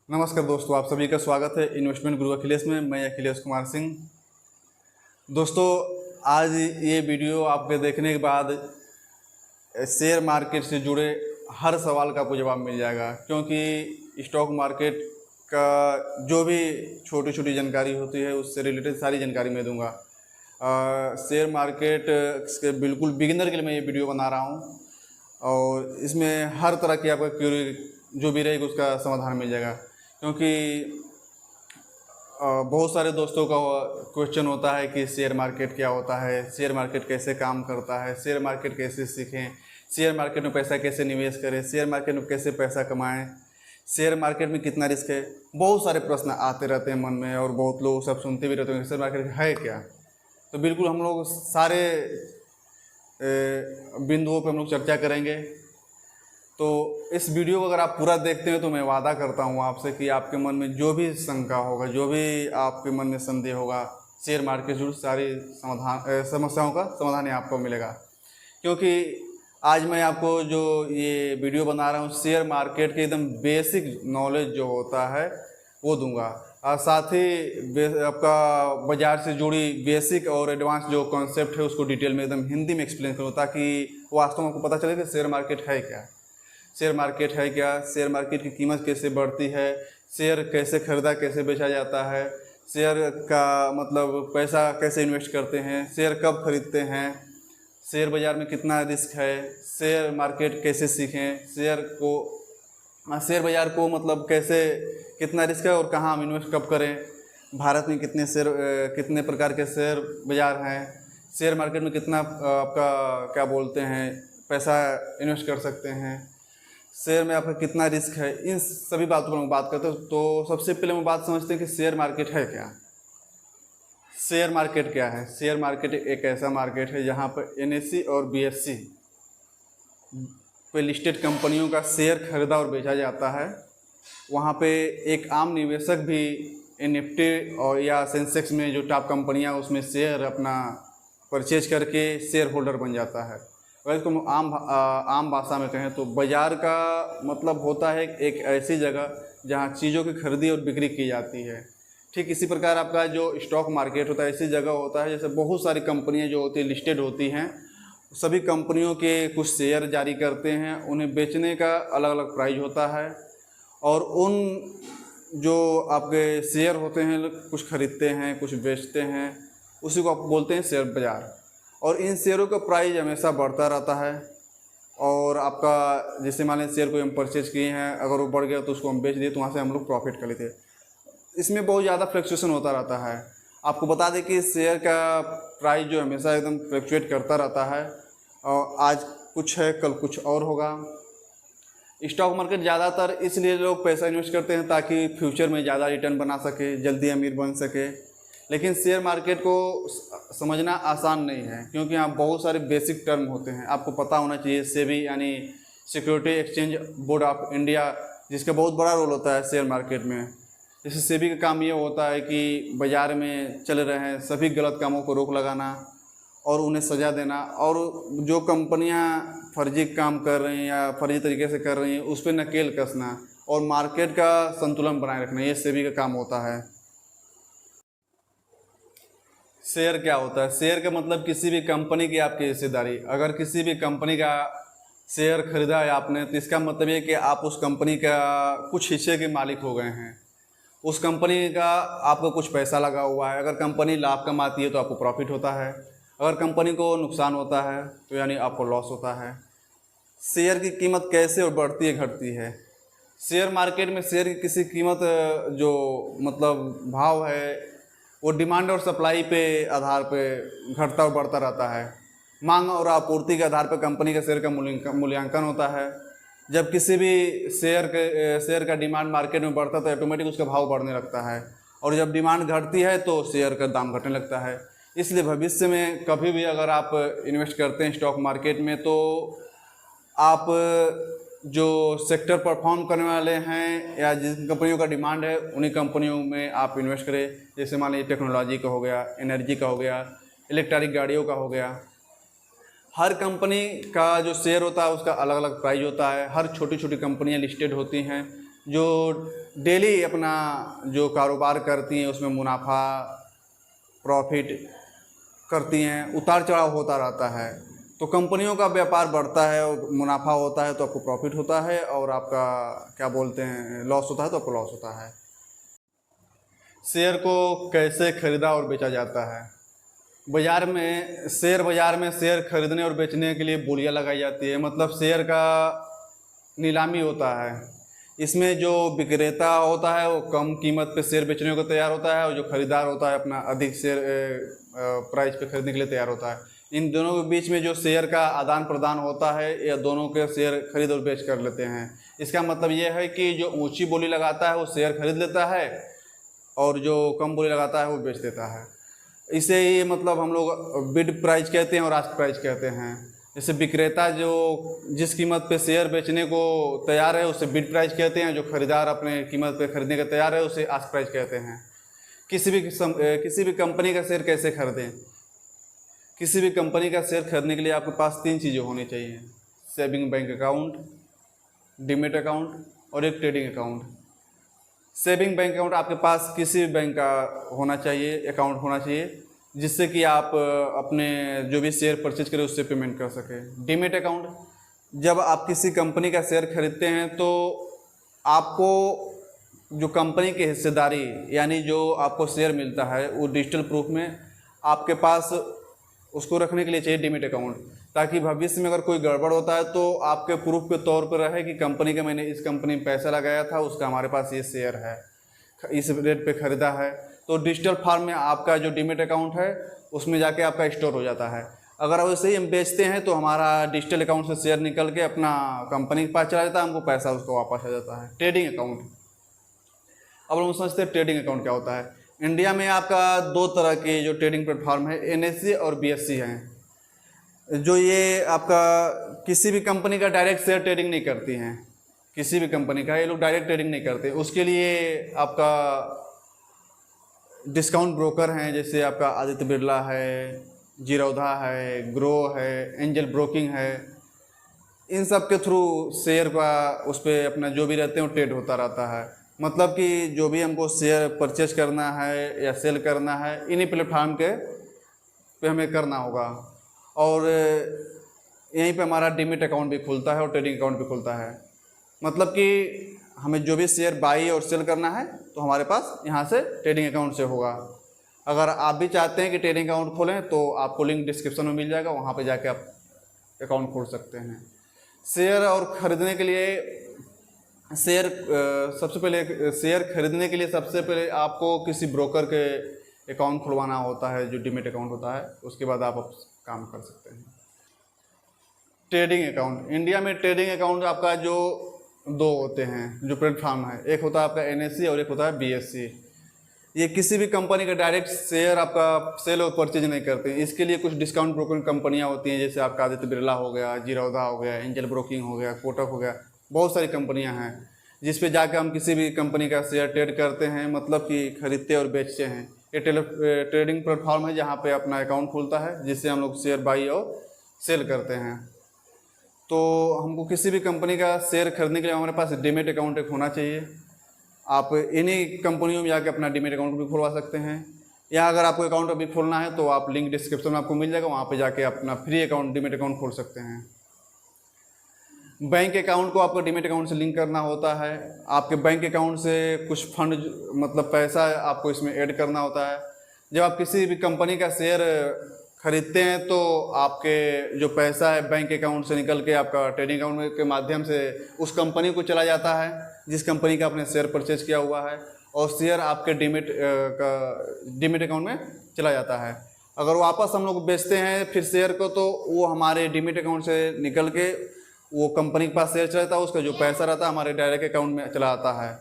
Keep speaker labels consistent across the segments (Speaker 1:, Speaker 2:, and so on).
Speaker 1: नमस्कार दोस्तों, आप सभी का स्वागत है इन्वेस्टमेंट गुरु अखिलेश में। मैं अखिलेश कुमार सिंह। दोस्तों, आज ये वीडियो आपके देखने के बाद शेयर मार्केट से जुड़े हर सवाल का आपको जवाब मिल जाएगा, क्योंकि स्टॉक मार्केट का जो भी छोटी छोटी जानकारी होती है उससे रिलेटेड सारी जानकारी मैं दूंगा। शेयर मार्केट के बिल्कुल बिगिनर के लिए मैं ये वीडियो बना रहा हूँ और इसमें हर तरह की आपका क्यूरी जो भी रहेगी उसका समाधान मिल जाएगा। क्योंकि बहुत सारे दोस्तों का क्वेश्चन होता है कि शेयर मार्केट क्या होता है, शेयर मार्केट कैसे काम करता है, शेयर मार्केट कैसे सीखें, शेयर मार्केट में पैसा कैसे निवेश करें, शेयर मार्केट में कैसे पैसा कमाएं, शेयर मार्केट में कितना रिस्क है। बहुत सारे प्रश्न आते रहते हैं मन में और बहुत लोग सब सुनते भी रहते हैं शेयर मार्केट है क्या। तो बिल्कुल हम लोग सारे बिंदुओं पर हम लोग चर्चा करेंगे। तो इस वीडियो को अगर आप पूरा देखते हैं तो मैं वादा करता हूँ आपसे कि आपके मन में जो भी शंका होगा, जो भी आपके मन में संदेह होगा, शेयर मार्केट से जुड़ी सारी समस्याओं का समाधान आपको मिलेगा। क्योंकि आज मैं आपको जो ये वीडियो बना रहा हूँ शेयर मार्केट के एकदम बेसिक नॉलेज जो होता है वो दूंगा, और साथ ही आपका बाज़ार से जुड़ी बेसिक और एडवांस जो कॉन्सेप्ट है उसको डिटेल में एकदम हिंदी में एक्सप्लेन करूँ, ताकि वास्तव में आपको पता चले कि शेयर मार्केट है क्या, शेयर मार्केट है क्या, शेयर मार्केट की कीमत कैसे बढ़ती है, शेयर कैसे खरीदा कैसे बेचा जाता है, शेयर का मतलब पैसा कैसे इन्वेस्ट करते हैं, शेयर कब खरीदते हैं, शेयर बाज़ार में कितना रिस्क है, शेयर मार्केट कैसे सीखें, शेयर बाज़ार को मतलब कैसे कितना रिस्क है और कहाँ हम इन्वेस्ट कब करें, भारत में कितने प्रकार के शेयर बाज़ार हैं, शेयर मार्केट में कितना आपका क्या बोलते हैं पैसा इन्वेस्ट कर सकते हैं, शेयर में आपका कितना रिस्क है, इन सभी बातों पर हम बात करते हैं। तो सबसे पहले हम बात समझते हैं कि शेयर मार्केट है क्या। शेयर मार्केट क्या है? शेयर मार्केट एक ऐसा मार्केट है जहां पर NSE और BSE पे लिस्टेड कंपनियों का शेयर खरीदा और बेचा जाता है। वहां पे एक आम निवेशक भी निफ्टी और या सेंसेक्स में जो टॉप कंपनियां उसमें शेयर अपना परचेज करके शेयर होल्डर बन जाता है। अगर इसको आम भाषा में कहें तो बाज़ार का मतलब होता है एक ऐसी जगह जहां चीज़ों की खरीदी और बिक्री की जाती है। ठीक इसी प्रकार आपका जो स्टॉक मार्केट होता है ऐसी जगह होता है जैसे बहुत सारी कंपनियां जो होती है लिस्टेड होती हैं, सभी कंपनियों के कुछ शेयर जारी करते हैं, उन्हें बेचने का अलग अलग प्राइस होता है और उन जो आपके शेयर होते हैं कुछ खरीदते हैं कुछ बेचते हैं, उसी को आप बोलते हैं शेयर बाज़ार। और इन शेयरों का प्राइस हमेशा बढ़ता रहता है और आपका जैसे मान लें शेयर को हम परचेज किए हैं, अगर वो बढ़ गया तो उसको हम बेच दिए तो वहाँ से हम लोग प्रॉफिट कर लेते हैं। इसमें बहुत ज़्यादा फ्लक्चुएशन होता रहता है। आपको बता दें कि शेयर का प्राइस जो हमेशा एकदम फ्लक्चुएट करता रहता है और आज कुछ है कल कुछ और होगा। स्टॉक मार्केट ज़्यादातर इसलिए लोग पैसा इन्वेस्ट करते हैं ताकि फ्यूचर में ज़्यादा रिटर्न बना सके, जल्दी अमीर बन सके। लेकिन शेयर मार्केट को समझना आसान नहीं है क्योंकि यहाँ बहुत सारे बेसिक टर्म होते हैं। आपको पता होना चाहिए सेबी यानी security exchange board of India, जिसका बहुत बड़ा रोल होता है शेयर मार्केट में। जैसे सेबी का काम ये होता है कि बाज़ार में चल रहे हैं सभी गलत कामों को रोक लगाना और उन्हें सज़ा देना, और जो कंपनियां फर्जी काम कर रही हैं या फर्जी तरीके से कर रही हैं उस पर नकेल कसना और मार्केट का संतुलन बनाए रखना, ये सेबी का काम होता है। शेयर क्या होता है? शेयर का मतलब किसी भी कंपनी की आपकी हिस्सेदारी। अगर किसी भी कंपनी का शेयर खरीदा है आपने तो इसका मतलब ये कि आप उस कंपनी का कुछ हिस्से के मालिक हो गए हैं। उस कंपनी का आपको कुछ पैसा लगा हुआ है। अगर कंपनी लाभ कमाती है तो आपको प्रॉफिट होता है, अगर कंपनी को नुकसान होता है तो यानी आपको लॉस होता है। शेयर की कीमत कैसे और बढ़ती है घटती है? शेयर मार्केट में शेयर की किसी कीमत जो मतलब भाव है वो डिमांड और सप्लाई पे आधार पे घटता और बढ़ता रहता है। मांग और आपूर्ति के आधार पर कंपनी का शेयर का मूल्यांकन होता है। जब किसी भी शेयर का डिमांड मार्केट में बढ़ता है तो ऑटोमेटिक उसका भाव बढ़ने लगता है, और जब डिमांड घटती है तो शेयर का दाम घटने लगता है। इसलिए भविष्य में कभी भी अगर आप इन्वेस्ट करते हैं स्टॉक मार्केट में तो आप जो सेक्टर परफॉर्म करने वाले हैं या जिन कंपनियों का डिमांड है उन्हीं कंपनियों में आप इन्वेस्ट करें। जैसे मान लीजिए टेक्नोलॉजी का हो गया, एनर्जी का हो गया, इलेक्ट्रिक गाड़ियों का हो गया। हर कंपनी का जो शेयर होता है उसका अलग अलग प्राइस होता है। हर छोटी छोटी कंपनियां लिस्टेड होती हैं जो डेली अपना जो कारोबार करती हैं उसमें मुनाफा प्रॉफिट करती हैं, उतार चढ़ाव होता रहता है। तो कंपनियों का व्यापार बढ़ता है और मुनाफा होता है तो आपको प्रॉफिट होता है, और आपका क्या बोलते हैं लॉस होता है तो आपको लॉस होता है। शेयर को कैसे खरीदा और बेचा जाता है? बाज़ार में शेयर खरीदने और बेचने के लिए बोलियां लगाई जाती है, मतलब शेयर का नीलामी होता है। इसमें जो विक्रेता होता है वो कम कीमत पे शेयर बेचने को तैयार होता है, और जो खरीदार होता है अपना अधिक शेयर प्राइस पे खरीदने के लिए तैयार होता है। इन दोनों के बीच में जो शेयर का आदान प्रदान होता है, या दोनों के शेयर खरीद और बेच कर लेते हैं। इसका मतलब ये है कि जो ऊंची बोली लगाता है वो शेयर खरीद लेता है, और जो कम बोली लगाता है वो बेच देता है। इसे ही मतलब हम लोग बिड प्राइस कहते हैं और आस्क प्राइस कहते हैं। जैसे विक्रेता जो जिस कीमत पे शेयर बेचने को तैयार है उसे बिड प्राइस कहते हैं, जो खरीदार अपने कीमत पे खरीदने का तैयार है उसे आस्क प्राइस कहते हैं। किसी भी कंपनी का शेयर कैसे खरीदें? किसी भी कंपनी का शेयर खरीदने के लिए आपके पास 3 चीज़ें होनी चाहिए: saving bank account, demat account और एक trading account. Saving bank account आपके पास किसी भी बैंक का होना चाहिए, अकाउंट होना चाहिए, जिससे कि आप अपने जो भी शेयर परचेज करें उससे पेमेंट कर सकें। डीमेट अकाउंट, जब आप किसी कंपनी का शेयर खरीदते हैं तो आपको जो कंपनी की हिस्सेदारी यानी जो आपको शेयर मिलता है वो डिजिटल प्रूफ में आपके पास उसको रखने के लिए चाहिए डीमेट अकाउंट, ताकि भविष्य में अगर कोई गड़बड़ होता है तो आपके प्रूफ के तौर पर रहे कि कंपनी का मैंने इस कंपनी में पैसा लगाया था, उसका हमारे पास ये शेयर है, इस रेट पे ख़रीदा है। तो डिजिटल फॉर्म में आपका जो डीमेट अकाउंट है उसमें जाके आपका स्टोर हो जाता है। अगर वैसे ही हम बेचते हैं तो हमारा डिजिटल अकाउंट से शेयर निकल के अपना कंपनी के पास चला जाता है, हमको पैसा उसको वापस आ जाता है। ट्रेडिंग अकाउंट, अब हम समझते हैं ट्रेडिंग अकाउंट क्या होता है। इंडिया में आपका 2 तरह के जो ट्रेडिंग प्लेटफॉर्म है, एनएससी और बीएससी हैं। जो ये आपका किसी भी कंपनी का डायरेक्ट शेयर ट्रेडिंग नहीं करती हैं, किसी भी कंपनी का ये लोग डायरेक्ट ट्रेडिंग नहीं करते। उसके लिए आपका डिस्काउंट ब्रोकर हैं, जैसे आपका आदित्य बिरला है, जीरोधा है, ग्रो है, एंजल ब्रोकिंग है। इन सब के थ्रू शेयर का उस पर अपना जो भी रहते हैं वो ट्रेड होता रहता है। मतलब कि जो भी हमको शेयर परचेज करना है या सेल करना है इन्हीं प्लेटफार्म के पे हमें करना होगा, और यहीं पे हमारा डीमेट अकाउंट भी खुलता है और ट्रेडिंग अकाउंट भी खुलता है। मतलब कि हमें जो भी शेयर बाई और सेल करना है तो हमारे पास यहाँ से ट्रेडिंग अकाउंट से होगा। अगर आप भी चाहते हैं कि ट्रेडिंग अकाउंट खोलें तो आपको लिंक डिस्क्रिप्शन में मिल जाएगा, वहाँ पे जाके आप अकाउंट खोल सकते हैं। शेयर और ख़रीदने के लिए सबसे पहले शेयर खरीदने के लिए सबसे पहले आपको किसी ब्रोकर के अकाउंट खुलवाना होता है, जो डीमेट अकाउंट होता है। उसके बाद आप काम कर सकते हैं। ट्रेडिंग अकाउंट, इंडिया में ट्रेडिंग अकाउंट आपका जो 2 होते हैं जो प्लेटफॉर्म है, एक होता है आपका एनएससी और एक होता है बीएससी। ये किसी भी कंपनी का डायरेक्ट शेयर आपका सेल और परचेज नहीं करते हैं। इसके लिए कुछ डिस्काउंट ब्रोकिंग कंपनियां होती हैं, जैसे आपका आदित्य बिरला हो गया, जीरोधा हो गया, एंजल ब्रोकिंग हो गया, कोटक हो गया, बहुत सारी कंपनियां हैं जिस पे जाकर हम किसी भी कंपनी का शेयर ट्रेड करते हैं, मतलब कि खरीदते और बेचते हैं। ये ट्रेडिंग प्लेटफॉर्म है जहाँ पे अपना अकाउंट खुलता है, जिससे हम लोग शेयर बाई और सेल करते हैं। तो हमको किसी भी कंपनी का शेयर खरीदने के लिए हमारे पास डीमेट अकाउंट एक होना चाहिए। आप इन्हीं कंपनियों में जाके अपना डीमेट अकाउंट भी खुलवा सकते हैं, या अगर आपको अकाउंट अभी खोलना है तो आप लिंक डिस्क्रिप्शन में आपको मिल जाएगा, वहाँ पे जाके अपना फ्री अकाउंट डीमेट अकाउंट खोल सकते हैं। बैंक अकाउंट को आपको डीमेट अकाउंट से लिंक करना होता है। आपके बैंक अकाउंट से कुछ फंड मतलब पैसा आपको इसमें ऐड करना होता है। जब आप किसी भी कंपनी का शेयर खरीदते हैं तो आपके जो पैसा है बैंक अकाउंट से निकल के आपका ट्रेडिंग अकाउंट के माध्यम से उस कंपनी को चला जाता है जिस कंपनी का आपने शेयर परचेज किया हुआ है, और शेयर आपके डीमेट अकाउंट में चला जाता है। अगर वापस हम लोग बेचते हैं फिर शेयर को, तो वो हमारे डीमेट अकाउंट से निकल के वो कंपनी के पास शेयर चला जाता है, उसका जो पैसा रहता है हमारे डायरेक्ट अकाउंट में चला आता है।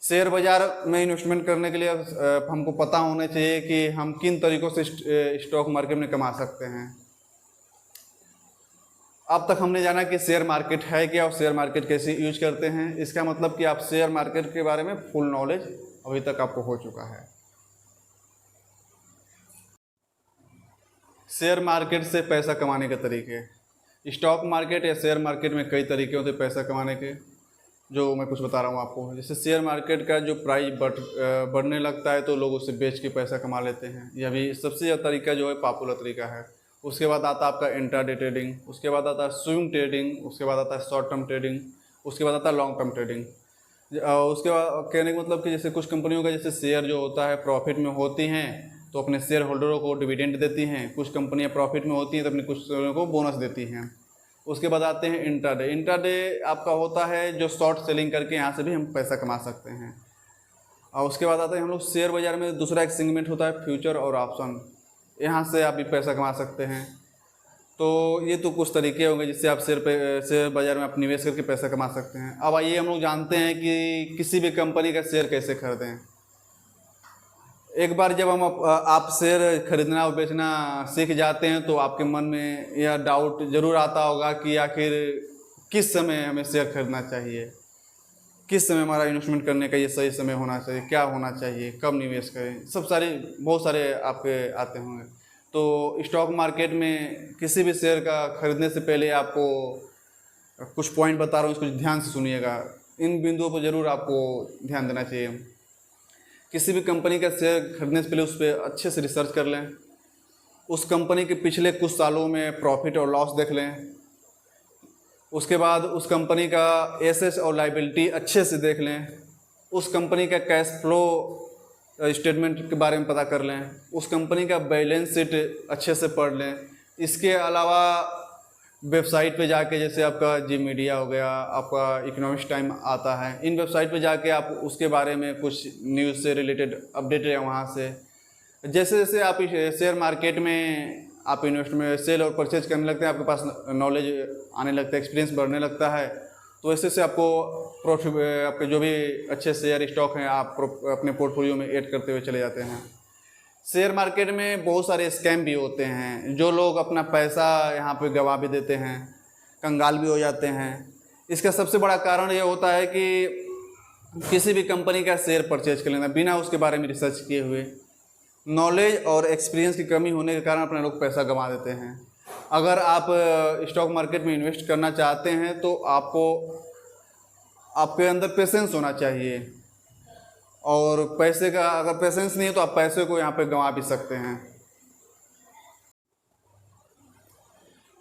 Speaker 1: शेयर बाज़ार में इन्वेस्टमेंट करने के लिए हमको पता होना चाहिए कि हम किन तरीक़ों से स्टॉक मार्केट में कमा सकते हैं। अब तक हमने जाना कि शेयर मार्केट है क्या और शेयर मार्केट कैसे यूज करते हैं। इसका मतलब कि आप शेयर मार्केट के बारे में फुल नॉलेज अभी तक आपको हो चुका है। शेयर मार्केट से पैसा कमाने के तरीके, स्टॉक मार्केट या शेयर मार्केट में कई तरीके होते हैं पैसा कमाने के। जो मैं कुछ बता रहा हूँ आपको, जैसे शेयर मार्केट का जो प्राइस बढ़ने लगता है तो लोग उससे बेच के पैसा कमा लेते हैं। यह भी सबसे ज़्यादा तरीका जो है पॉपुलर तरीका है। उसके बाद आता है आपका इंट्राडे ट्रेडिंग, उसके बाद आता है स्विंग ट्रेडिंग, उसके बाद आता है शॉर्ट टर्म ट्रेडिंग, उसके बाद आता है लॉन्ग टर्म ट्रेडिंग। उसके बाद कहने का मतलब कि जैसे कुछ कंपनियों का जैसे शेयर जो होता है प्रॉफिट में होती हैं तो अपने शेयर होल्डरों को डिविडेंड देती हैं, कुछ कंपनियां प्रॉफिट में होती हैं तो अपने कुछ शेयरों को बोनस देती हैं। उसके बाद आते हैं इंट्राडे। इंट्राडे आपका होता है जो शॉर्ट सेलिंग करके यहाँ से भी हम पैसा कमा सकते हैं। और उसके बाद आते हैं हम लोग शेयर बाज़ार में दूसरा एक सेगमेंट होता है फ्यूचर और ऑप्शन, यहाँ से आप भी पैसा कमा सकते हैं। तो ये तो कुछ तरीके होंगे जिससे आप शेयर बाज़ार में आप निवेश करके पैसा कमा सकते हैं। अब आइए हम लोग जानते हैं कि किसी भी कंपनी का शेयर कैसे खरीदें। एक बार जब आप शेयर खरीदना और बेचना सीख जाते हैं तो आपके मन में यह डाउट ज़रूर आता होगा कि आखिर किस समय हमें शेयर खरीदना चाहिए, किस समय हमारा इन्वेस्टमेंट करने का ये सही समय होना चाहिए, क्या होना चाहिए, कब निवेश करें, बहुत सारे आपके आते होंगे। तो स्टॉक मार्केट में किसी भी शेयर का खरीदने से पहले आपको कुछ पॉइंट बता रहा हूँ, इसको ध्यान से सुनिएगा। इन बिंदुओं पर ज़रूर आपको ध्यान देना चाहिए। किसी भी कंपनी का शेयर खरीदने से पहले उस पर अच्छे से रिसर्च कर लें। उस कंपनी के पिछले कुछ सालों में प्रॉफिट और लॉस देख लें। उसके बाद उस कंपनी का एसेट्स और लायबिलिटी अच्छे से देख लें। उस कंपनी का कैश फ्लो स्टेटमेंट के बारे में पता कर लें। उस कंपनी का बैलेंस शीट अच्छे से पढ़ लें। इसके अलावा वेबसाइट पे जाके, जैसे आपका जी मीडिया हो गया, आपका इकोनॉमिक्स टाइम आता है, इन वेबसाइट पे जाके आप उसके बारे में कुछ न्यूज़ से रिलेटेड अपडेट है वहाँ से। जैसे जैसे आप शेयर मार्केट में आप इन्वेस्टमेंट सेल और परचेज करने लगते हैं, आपके पास नॉलेज आने लगता है, एक्सपीरियंस बढ़ने लगता है, तो ऐसे से आपको प्रॉफिट आपके जो भी अच्छे शेयर स्टॉक हैं आप अपने पोर्टफोलियो में ऐड करते हुए चले जाते हैं। शेयर मार्केट में बहुत सारे स्कैम भी होते हैं, जो लोग अपना पैसा यहाँ पे गंवा भी देते हैं, कंगाल भी हो जाते हैं। इसका सबसे बड़ा कारण ये होता है कि किसी भी कंपनी का शेयर परचेज कर लेना बिना उसके बारे में रिसर्च किए हुए, नॉलेज और एक्सपीरियंस की कमी होने के कारण अपने लोग पैसा गंवा देते हैं। अगर आप स्टॉक मार्केट में इन्वेस्ट करना चाहते हैं तो आपको आपके अंदर पेशेंस होना चाहिए, और पैसे का अगर पेशेंस नहीं है तो आप पैसे को यहाँ पे गंवा भी सकते हैं।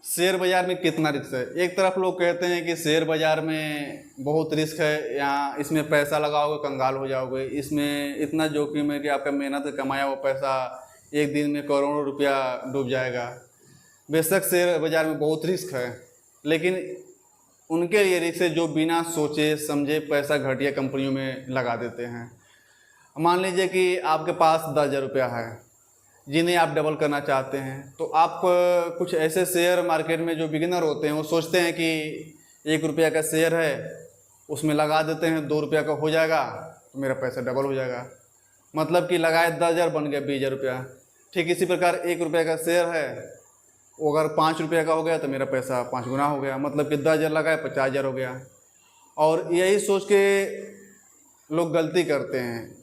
Speaker 1: शेयर बाज़ार में कितना रिस्क है? एक तरफ लोग कहते हैं कि शेयर बाज़ार में बहुत रिस्क है, यहाँ इसमें पैसा लगाओगे कंगाल हो जाओगे, इसमें इतना जोखिम है कि आपका मेहनत कमाया हुआ पैसा एक दिन में करोड़ों रुपया डूब जाएगा। बेशक शेयर बाज़ार में बहुत रिस्क है, लेकिन उनके लिए रिस्क है जो बिना सोचे समझे पैसा घटिया कंपनियों में लगा देते हैं। मान लीजिए कि आपके पास 10,000 रुपया है जिन्हें आप डबल करना चाहते हैं, तो आप कुछ ऐसे शेयर मार्केट में जो बिगिनर होते हैं वो सोचते हैं कि 1 रुपया का शेयर है, उसमें लगा देते हैं, 2 रुपया का हो जाएगा तो मेरा पैसा डबल हो जाएगा। मतलब कि लगाए 10,000 बन गया 20,000 रुपया। ठीक इसी प्रकार 1 रुपया का शेयर है, वो अगर 5 रुपया का हो गया तो मेरा पैसा 5 गुना हो गया, मतलब कि 10,000 लगाए 50,000 हो गया। और यही सोच के लोग गलती करते हैं,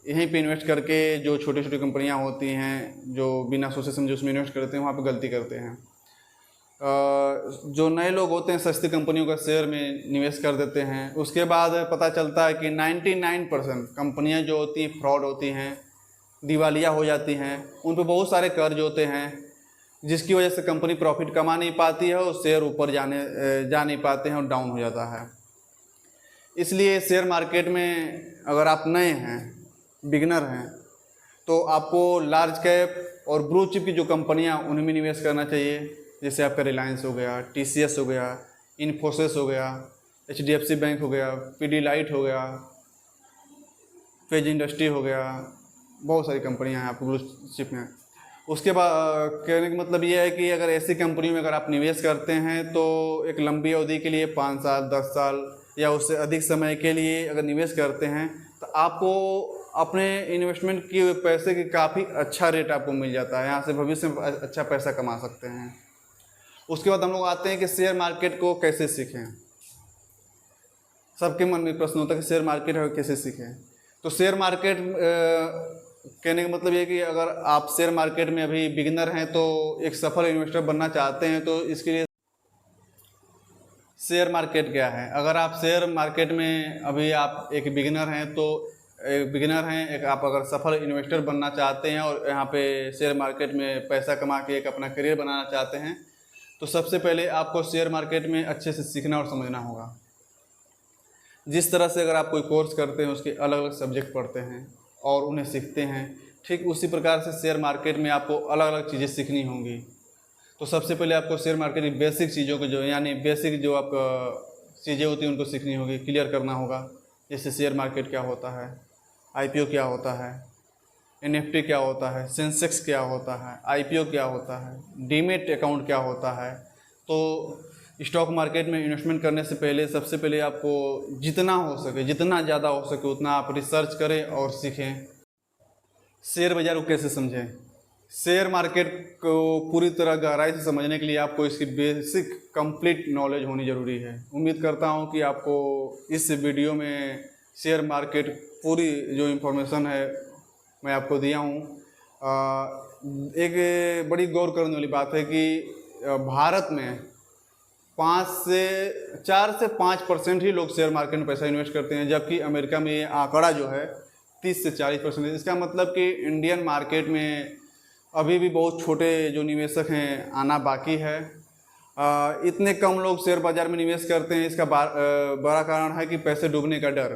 Speaker 1: यहीं पे इन्वेस्ट करके जो छोटी छोटी कंपनियां होती हैं जो बिना सोचे समझे उसमें इन्वेस्ट करते हैं, वहाँ पे गलती करते हैं। जो नए लोग होते हैं सस्ती कंपनियों का शेयर में निवेश कर देते हैं, उसके बाद पता चलता है कि 99% कंपनियां जो होती हैं फ्रॉड होती हैं, दिवालिया हो जाती हैं, उन पर बहुत सारे कर्ज होते हैं, जिसकी वजह से कंपनी प्रॉफिट कमा नहीं पाती है और शेयर ऊपर जा नहीं पाते हैं और डाउन हो जाता है। इसलिए शेयर मार्केट में अगर आप नए हैं, बिगनर हैं, तो आपको लार्ज कैप और ब्लू चिप की जो कंपनियां उनमें निवेश करना चाहिए। जैसे आपका रिलायंस हो गया, TCS हो गया, इन्फोसिस हो गया, HDFC बैंक हो गया, पीडीलाइट हो गया, पेज इंडस्ट्री हो गया, बहुत सारी कंपनियां हैं आपको ब्लू चिप में। उसके बाद कहने का मतलब ये है कि अगर ऐसी कंपनी में अगर आप निवेश करते हैं तो एक लंबी अवधि के लिए 5 साल 10 साल या उससे अधिक समय के लिए अगर निवेश करते हैं तो आपको अपने इन्वेस्टमेंट के पैसे की काफ़ी अच्छा रेट आपको मिल जाता है, यहाँ से भविष्य में अच्छा पैसा कमा सकते हैं। उसके बाद हम लोग आते हैं कि शेयर मार्केट को कैसे सीखें। सबके मन में प्रश्न होता है कि शेयर मार्केट है कैसे सीखें। तो शेयर मार्केट कहने का मतलब ये है कि अगर आप शेयर मार्केट में अभी बिगिनर हैं तो एक सफल इन्वेस्टर बनना चाहते हैं तो इसके लिए शेयर मार्केट क्या है? अगर आप शेयर मार्केट में अभी आप एक बिगिनर हैं तो एक आप अगर सफल इन्वेस्टर बनना चाहते हैं और यहाँ पे शेयर मार्केट में पैसा कमा के एक अपना करियर बनाना चाहते हैं, तो सबसे पहले आपको शेयर मार्केट में अच्छे से सीखना और समझना होगा। जिस तरह से अगर आप कोई कोर्स करते हैं उसके अलग अलग सब्जेक्ट पढ़ते हैं और उन्हें सीखते हैं, ठीक उसी प्रकार से शेयर मार्केट में आपको अलग अलग चीज़ें सीखनी होंगी। तो सबसे पहले आपको शेयर मार्केट की बेसिक चीज़ों को यानी बेसिक जो आपका चीज़ें होती हैं उनको सीखनी होगी, क्लियर करना होगा। जैसे शेयर मार्केट क्या होता है, IPO क्या होता है, NFT क्या होता है, सेंसेक्स क्या होता है, IPO क्या होता है, डीमेट अकाउंट क्या होता है। तो स्टॉक मार्केट में इन्वेस्टमेंट करने से पहले सबसे पहले आपको जितना हो सके, जितना ज़्यादा हो सके उतना आप रिसर्च करें और सीखें। शेयर बाज़ार को कैसे समझें? शेयर मार्केट को पूरी तरह गहराई से समझने के लिए आपको इसकी बेसिक कंप्लीट नॉलेज होनी ज़रूरी है। उम्मीद करता हूं कि आपको इस वीडियो में शेयर मार्केट पूरी जो इन्फॉर्मेशन है मैं आपको दिया हूं। एक बड़ी गौर करने वाली बात है कि भारत में 4 से 5% ही लोग शेयर मार्केट में पैसा इन्वेस्ट करते हैं, जबकि अमेरिका में ये आंकड़ा जो है 30 से 40% है। इसका मतलब कि इंडियन मार्केट में अभी भी बहुत छोटे जो निवेशक हैं आना बाकी है। इतने कम लोग शेयर बाज़ार में निवेश करते हैं, इसका बड़ा कारण है कि पैसे डूबने का डर।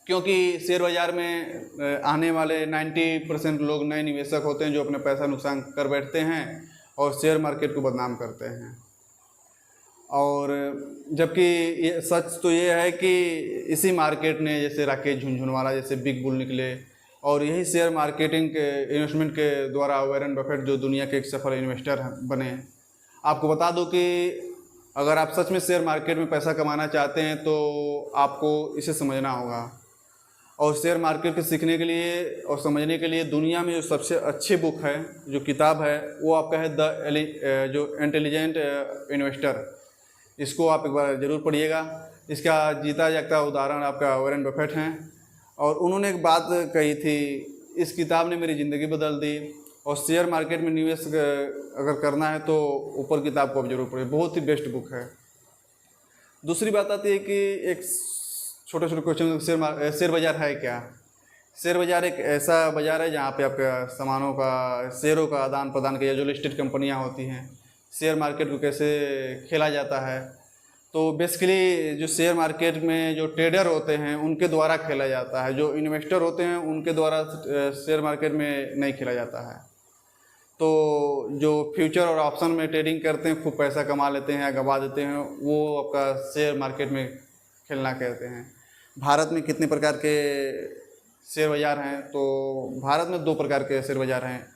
Speaker 1: क्योंकि शेयर बाज़ार में आने वाले 90% लोग नए निवेशक होते हैं जो अपने पैसा नुकसान कर बैठते हैं और शेयर मार्केट को बदनाम करते हैं। और जबकि ये सच तो ये है कि इसी मार्केट ने जैसे राकेश झुनझुनवाला जैसे बिग बुल निकले, और यही शेयर मार्केटिंग के इन्वेस्टमेंट के द्वारा वॉरेन बफेट जो दुनिया के एक सफल इन्वेस्टर बने। आपको बता दूं कि अगर आप सच में शेयर मार्केट में पैसा कमाना चाहते हैं तो आपको इसे समझना होगा। और शेयर मार्केट के सीखने के लिए और समझने के लिए दुनिया में जो सबसे अच्छी बुक है, जो किताब है, वो आपका है जो इंटेलिजेंट इन्वेस्टर। इसको आप एक बार ज़रूर पढ़िएगा। इसका जीता जागता उदाहरण आपका वॉरेन बफेट हैं। और उन्होंने एक बात कही थी, इस किताब ने मेरी ज़िंदगी बदल दी। और शेयर मार्केट में निवेश अगर करना है तो ऊपर किताब को आप जरूर पढ़िए, बहुत ही बेस्ट बुक है। दूसरी बात आती है कि एक छोटे छोटे क्वेश्चन, शेयर बाज़ार है क्या? शेयर बाज़ार एक ऐसा बाज़ार है जहाँ पे आपका सामानों का, शेयरों का आदान प्रदान किया, जो लिस्टेड कंपनियाँ होती हैं। शेयर मार्केट को कैसे खेला जाता है? तो बेसिकली जो शेयर मार्केट में जो ट्रेडर होते हैं उनके द्वारा खेला जाता है, जो इन्वेस्टर होते हैं उनके द्वारा शेयर मार्केट में नहीं खेला जाता है। तो जो फ्यूचर और ऑप्शन में ट्रेडिंग करते हैं, खूब पैसा कमा लेते हैं या गवा देते हैं, वो आपका शेयर मार्केट में खेलना कहते हैं। भारत में कितने प्रकार के शेयर बाज़ार हैं? तो भारत में 2 प्रकार के शेयर बाज़ार हैं।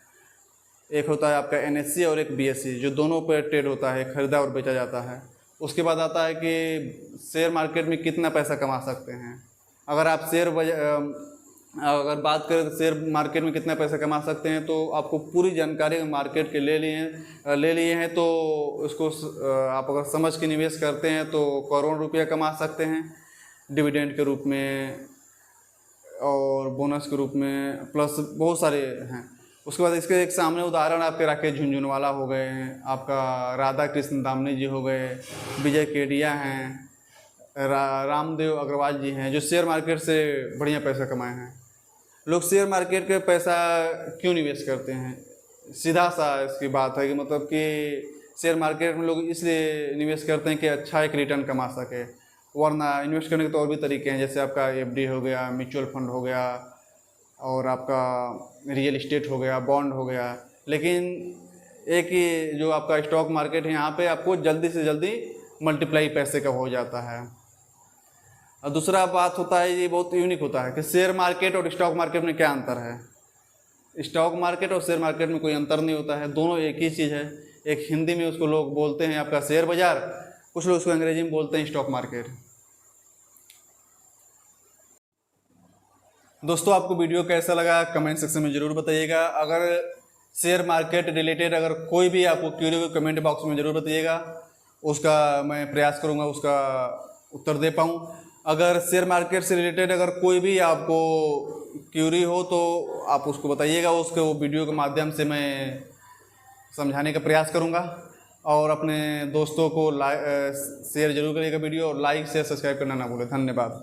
Speaker 1: एक होता है आपका NSE और एक BSE, जो दोनों पर ट्रेड होता है, खरीदा और बेचा जाता है। उसके बाद आता है कि शेयर मार्केट में कितना पैसा कमा सकते हैं। अगर आप अगर बात करें तो शेयर मार्केट में कितना पैसा कमा सकते हैं, तो आपको पूरी जानकारी मार्केट के ले लिए हैं तो उसको आप अगर समझ के निवेश करते हैं तो करोड़ रुपया कमा सकते हैं डिविडेंड के रूप में और बोनस के रूप में, प्लस बहुत सारे हैं। उसके बाद इसके एक सामने उदाहरण आपके राकेश झुनझुनवाला हो गए हैं, आपका राधा कृष्ण दामनी जी हो गए, विजय केडिया हैं, रामदेव अग्रवाल जी हैं, जो शेयर मार्केट से बढ़िया पैसा कमाए हैं। लोग शेयर मार्केट के पैसा क्यों निवेश करते हैं? सीधा सा इसकी बात है कि मतलब कि शेयर मार्केट में लोग इसलिए निवेश करते हैं कि अच्छा एक रिटर्न कमा सके, वरना इन्वेस्ट करने के तो और भी तरीके हैं, जैसे आपका FD हो गया, म्यूचुअल फंड हो गया और आपका रियल इस्टेट हो गया, बॉन्ड हो गया। लेकिन एक ही जो आपका स्टॉक मार्केट है, यहाँ पे आपको जल्दी से जल्दी मल्टीप्लाई पैसे का हो जाता है। और दूसरा बात होता है, ये बहुत यूनिक होता है कि शेयर मार्केट और स्टॉक मार्केट में क्या अंतर है। स्टॉक मार्केट और शेयर मार्केट में कोई अंतर नहीं होता है, दोनों एक ही चीज़ है। एक हिंदी में उसको लोग बोलते हैं आपका शेयर बाज़ार, कुछ लोग उसको अंग्रेजी में बोलते हैं स्टॉक मार्केट। दोस्तों, आपको वीडियो कैसा लगा कमेंट सेक्शन में ज़रूर बताइएगा। अगर शेयर मार्केट रिलेटेड अगर कोई भी आपको क्वेरी हो कमेंट बॉक्स में ज़रूर बताइएगा, उसका मैं प्रयास करूँगा उसका उत्तर दे पाऊँ। अगर शेयर मार्केट से रिलेटेड अगर कोई भी आपको क्वेरी हो तो आप उसको बताइएगा, उसको वीडियो के माध्यम से मैं समझाने का प्रयास करूँगा। और अपने दोस्तों को शेयर जरूर करिएगा वीडियो, और लाइक शेयर सब्सक्राइब करना ना भूलें। धन्यवाद।